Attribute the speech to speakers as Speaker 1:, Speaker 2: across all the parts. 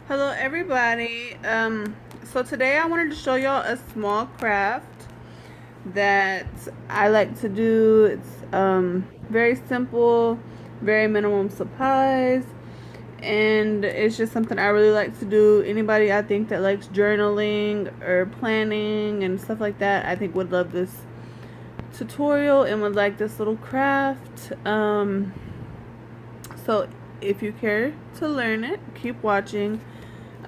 Speaker 1: Hello everybody. So today I wanted to show y'all a small craft that I like to do. It's very simple, very minimum supplies, and it's just something I really like to do. Anybody I think that likes journaling or planning and stuff like that, I think would love this tutorial and would like this little craft. So if you care to learn it, keep watching.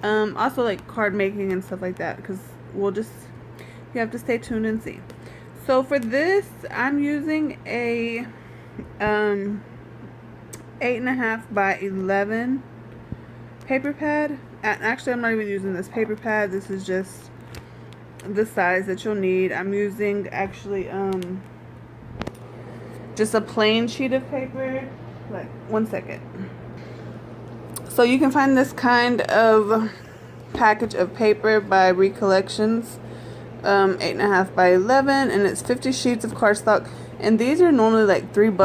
Speaker 1: Also like card making and stuff like that, because you have to stay tuned and see. So for this, I'm using a 8.5 by 11 paper pad. Actually, I'm not even using this paper pad. This is just the size that you'll need. I'm using actually just a plain sheet of paper. Like, one second. So you can find this kind of package of paper by Recollections, 8.5 by 11, and it's 50 sheets of cardstock. And these are normally like $3.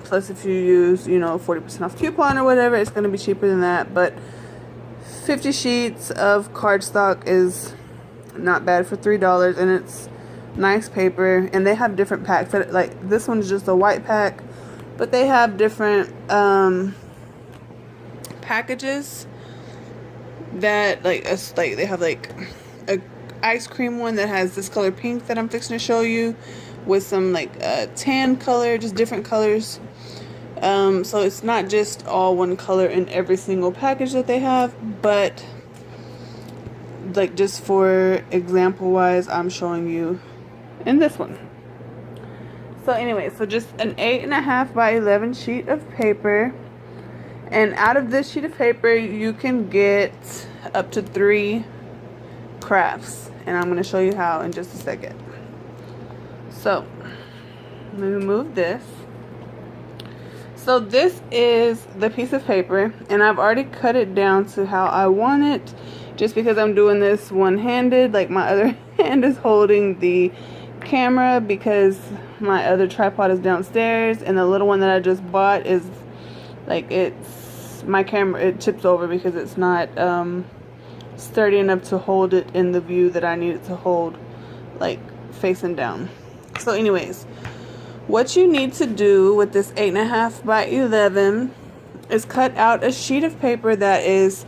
Speaker 1: Plus, if you use, 40% off coupon or whatever, it's going to be cheaper than that. But 50 sheets of cardstock is not bad for $3, and it's nice paper. And they have different packs. Like this one is just a white pack, but they have different packages that they have like a ice cream one that has this color pink that I'm fixing to show you, with some like tan color, just different colors. So it's not just all one color in every single package that they have, but like just for example wise, I'm showing you in this one. So anyway, so just an 8.5 by 11 sheet of paper. And out of this sheet of paper, you can get up to 3 crafts. And I'm going to show you how in just a second. So, let me remove this. So this is the piece of paper. And I've already cut it down to how I want it. Just because I'm doing this one-handed. Like my other hand is holding the camera because my other tripod is downstairs. And the little one that I just bought is like my camera, it tips over because it's not sturdy enough to hold it in the view that I need it to hold, like facing down. So anyways, what you need to do with this 8.5 by 11 is cut out a sheet of paper that is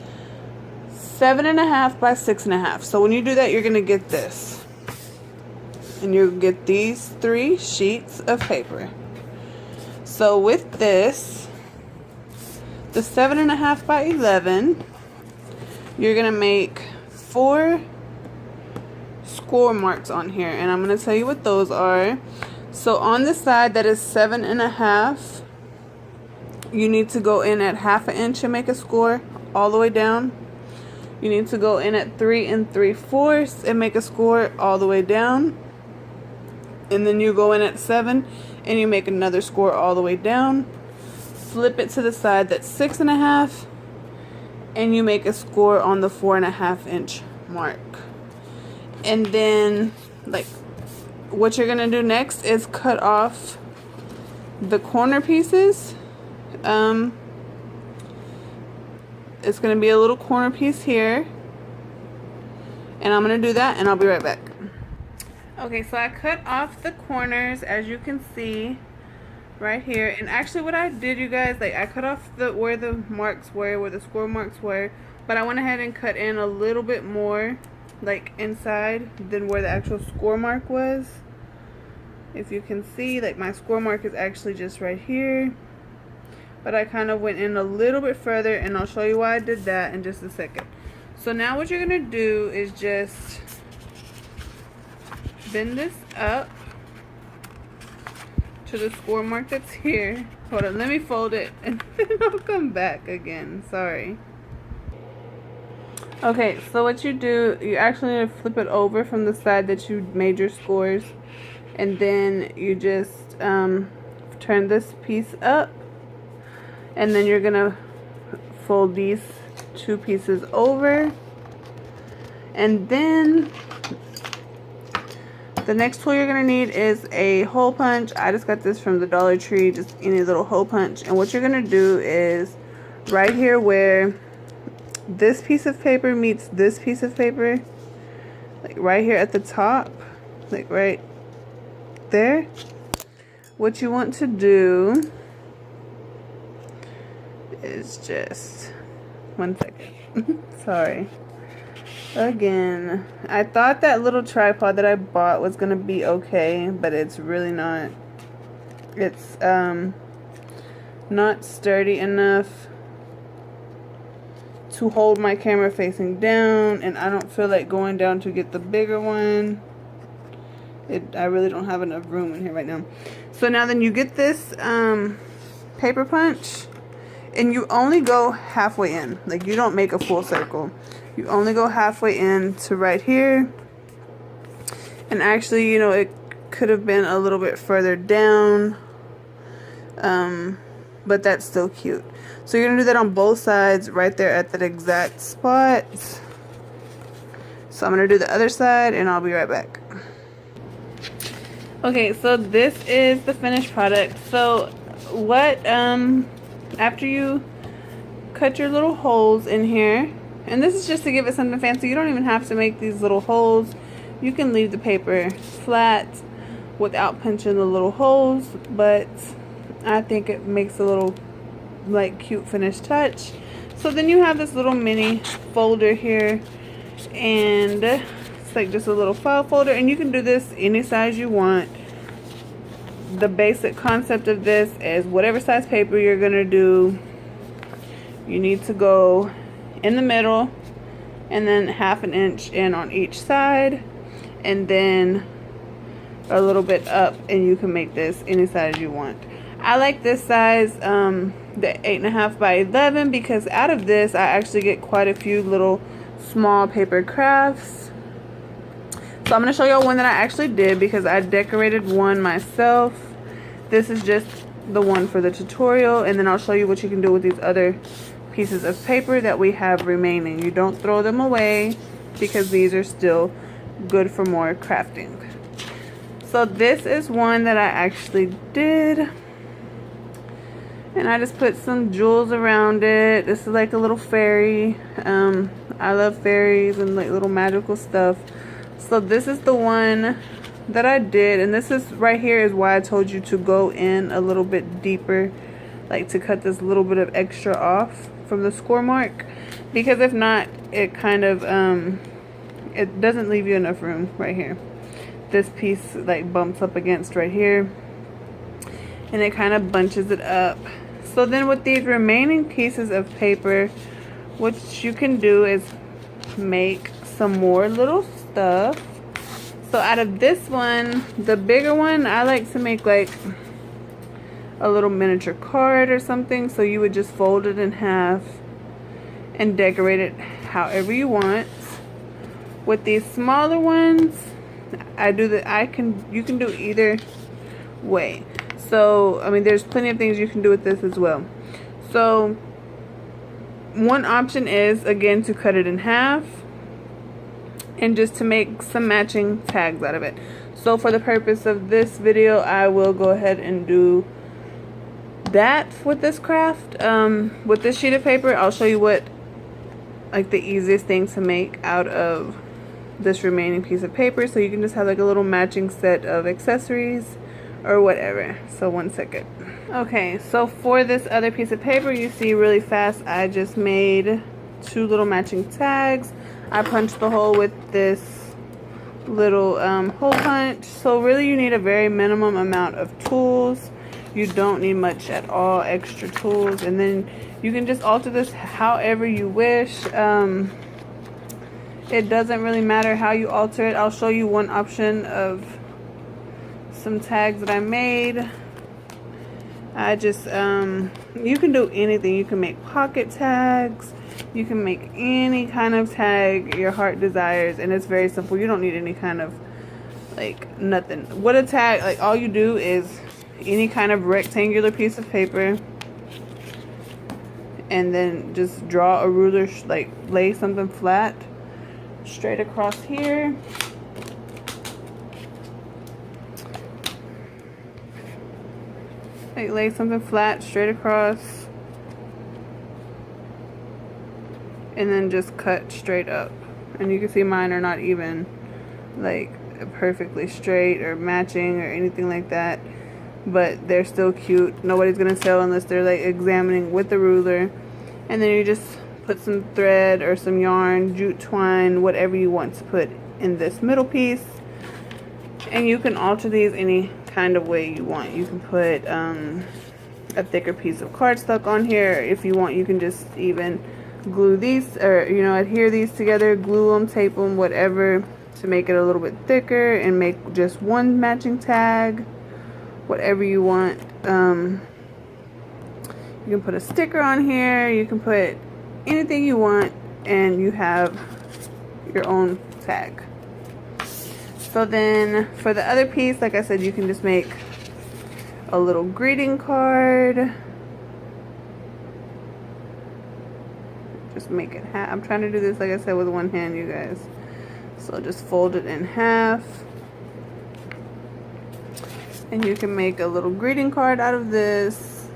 Speaker 1: 7.5 by 6.5. So when you do that, you're going to get this. And you'll get these 3 sheets of paper. So with this, the 7.5 by 11, you're going to make 4 score marks on here. And I'm going to tell you what those are. So on the side that is 7.5, you need to go in at 1/2 inch and make a score all the way down. You need to go in at 3 3/4 and make a score all the way down. And then you go in at 7 and you make another score all the way down. Flip it to the side that's 6.5, and you make a score on the 4.5 inch mark. And then, like, what you're gonna do next is cut off the corner pieces. It's gonna be a little corner piece here, and I'm gonna do that, and I'll be right back. Okay, so I cut off the corners, as you can see right here. And actually what I did, you guys, like I cut off where the marks were, where the score marks were, but I went ahead and cut in a little bit more like inside than where the actual score mark was. If you can see, like my score mark is actually just right here, but I kind of went in a little bit further, and I'll show you why I did that in just a second. So now what you're gonna do is just bend this up to the score mark that's here. Hold on, let me fold it and then I'll come back again. Sorry. Okay, so what you do, you actually need to flip it over from the side that you made your scores, and then you just turn this piece up, and then you're gonna fold these 2 pieces over, and then the next tool you're going to need is a hole punch. I just got this from the Dollar Tree, just any little hole punch. And what you're going to do is right here where this piece of paper meets this piece of paper, like right here at the top, like right there, what you want to do is just, 1 second, sorry. Again, I thought that little tripod that I bought was gonna be okay, but it's really not. It's not sturdy enough to hold my camera facing down, and I don't feel like going down to get the bigger one. I really don't have enough room in here right now. So now then you get this paper punch, and you only go halfway in. Like, you don't make a full circle. You only go halfway in to right here. And actually, you know, it could have been a little bit further down. But that's still cute. So you're going to do that on both sides right there at that exact spot. So I'm going to do the other side and I'll be right back. Okay, so this is the finished product. So what, after you cut your little holes in here, and this is just to give it something fancy. You don't even have to make these little holes. You can leave the paper flat without punching the little holes, but I think it makes a little like cute finished touch. So then you have this little mini folder here, and it's like just a little file folder, and you can do this any size you want. The basic concept of this is whatever size paper you're gonna do, you need to go in the middle and then 1/2 inch in on each side, and then a little bit up, and you can make this any size you want. I like this size, the 8.5 by 11, because out of this I actually get quite a few little small paper crafts. So I'm going to show y'all one that I actually did, because I decorated one myself. This is just the one for the tutorial, and then I'll show you what you can do with these other pieces of paper that we have remaining. You don't throw them away, because these are still good for more crafting. So this is one that I actually did, and I just put some jewels around it. This is like a little fairy. I love fairies and like little magical stuff. So this is the one that I did, and this is right here is why I told you to go in a little bit deeper, like to cut this little bit of extra off from the score mark, because if not, it kind of it doesn't leave you enough room right here. This piece like bumps up against right here, and it kind of bunches it up. So then with these remaining pieces of paper, what you can do is make some more little stuff. So out of this one, the bigger one, I like to make like a little miniature card or something. So you would just fold it in half and decorate it however you want. With these smaller ones, you can do either way. So I mean, there's plenty of things you can do with this as well. So one option is, again, to cut it in half and just to make some matching tags out of it. So for the purpose of this video, I will go ahead and do that with this craft. With this sheet of paper, I'll show you what like the easiest thing to make out of this remaining piece of paper, so you can just have like a little matching set of accessories or whatever. So 1 second. Okay, so for this other piece of paper, you see really fast, I just made 2 little matching tags. I punched the hole with this little hole punch. So really you need a very minimum amount of tools. You don't need much at all extra tools, and then you can just alter this however you wish. It doesn't really matter how you alter it. I'll show you one option of some tags that I made. I just you can do anything. You can make pocket tags, you can make any kind of tag your heart desires, and it's very simple. You don't need any kind of like nothing. What a tag, like all you do is any kind of rectangular piece of paper, and then just draw a ruler, like lay something flat straight across here. Like lay something flat straight across, and then just cut straight up. And you can see mine are not even like perfectly straight or matching or anything like that, but they're still cute. Nobody's gonna tell unless they're like examining with the ruler. And then you just put some thread or some yarn, jute twine, whatever you want to put in this middle piece. And you can alter these any kind of way you want. You can put a thicker piece of cardstock on here. If you want, you can just even glue these, or you know, adhere these together, glue them, tape them, whatever, to make it a little bit thicker and make just one matching tag. Whatever you want. You can put a sticker on here. You can put anything you want, and you have your own tag. So then for the other piece, like I said, you can just make a little greeting card. Just make it half. I'm trying to do this, like I said, with one hand, you guys. So just fold it in half. And you can make a little greeting card out of this.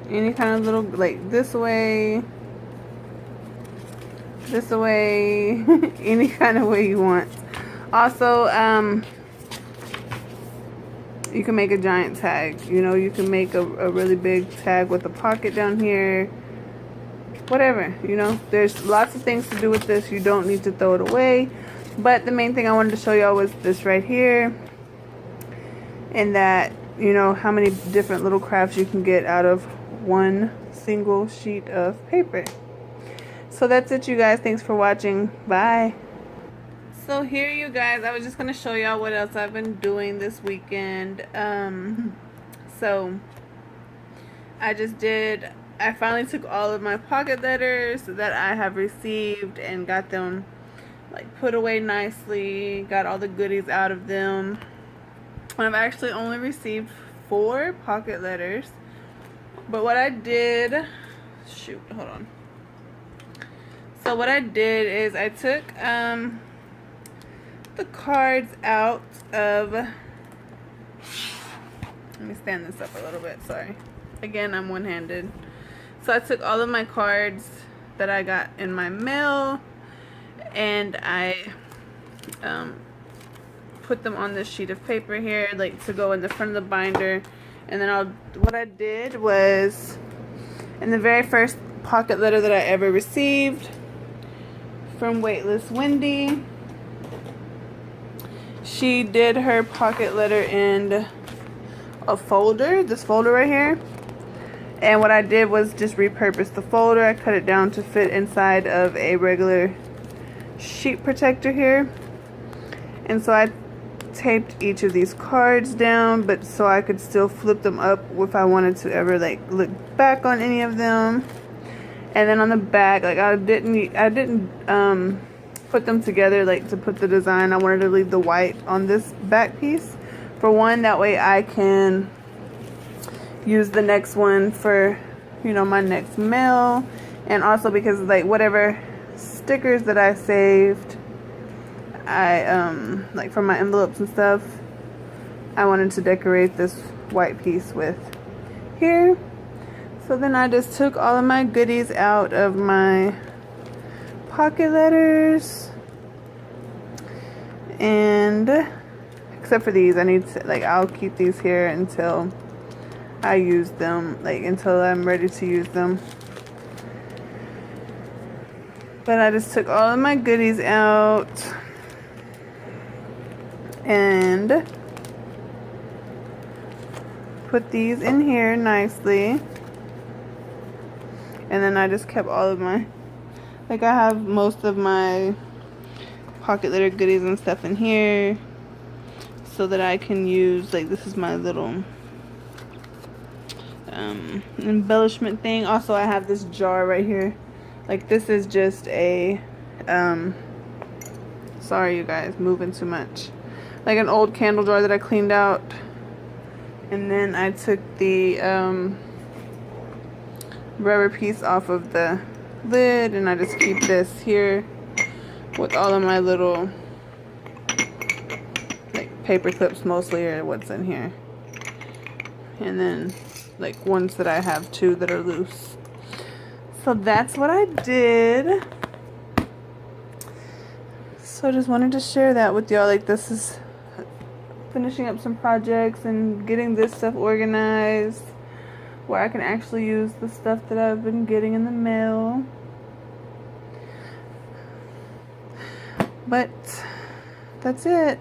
Speaker 1: Any kind of little, like this way, any kind of way you want. Also, you can make a giant tag. You know, you can make a really big tag with a pocket down here. Whatever, you know. There's lots of things to do with this. You don't need to throw it away. But the main thing I wanted to show y'all was this right here. And that, you know, how many different little crafts you can get out of one single sheet of paper. So that's it, you guys. Thanks for watching. Bye. So here, you guys, I was just going to show y'all what else I've been doing this weekend. So I finally took all of my pocket letters that I have received and got them like put away nicely, got all the goodies out of them. I've actually only received 4 pocket letters, but what I did, shoot, hold on. So what I did is I took the cards out of, let me stand this up a little bit, sorry. Again, I'm one-handed. So I took all of my cards that I got in my mail, and I put them on this sheet of paper here, like to go in the front of the binder. And then what I did was, in the very first pocket letter that I ever received from Weightless Wendy, she did her pocket letter in a folder, this folder right here. And what I did was just repurpose the folder. I cut it down to fit inside of a regular sheet protector here. And so I taped each of these cards down, but so I could still flip them up if I wanted to ever like look back on any of them. And then on the back, like I didn't put them together like to put the design. I wanted to leave the white on this back piece. For one, that way I can use the next one for, you know, my next mail. And also because like whatever stickers that I saved, like from my envelopes and stuff, I wanted to decorate this white piece with here. So then I just took all of my goodies out of my pocket letters, and except for these, I need to, like, I'll keep these here until I use them, like until I'm ready to use them. But I just took all of my goodies out and put these in here nicely. And then I just kept all of my, like I have most of my pocket letter goodies and stuff in here so that I can use, like this is my little embellishment thing. Also, I have this jar right here. Like this is just a, sorry you guys, moving too much. Like an old candle jar that I cleaned out. And then I took the rubber piece off of the lid, and I just keep this here with all of my little like paper clips mostly, or what's in here. And then like ones that I have too that are loose. So that's what I did. So I just wanted to share that with y'all. Like, this is finishing up some projects and getting this stuff organized where I can actually use the stuff that I've been getting in the mail. But that's it.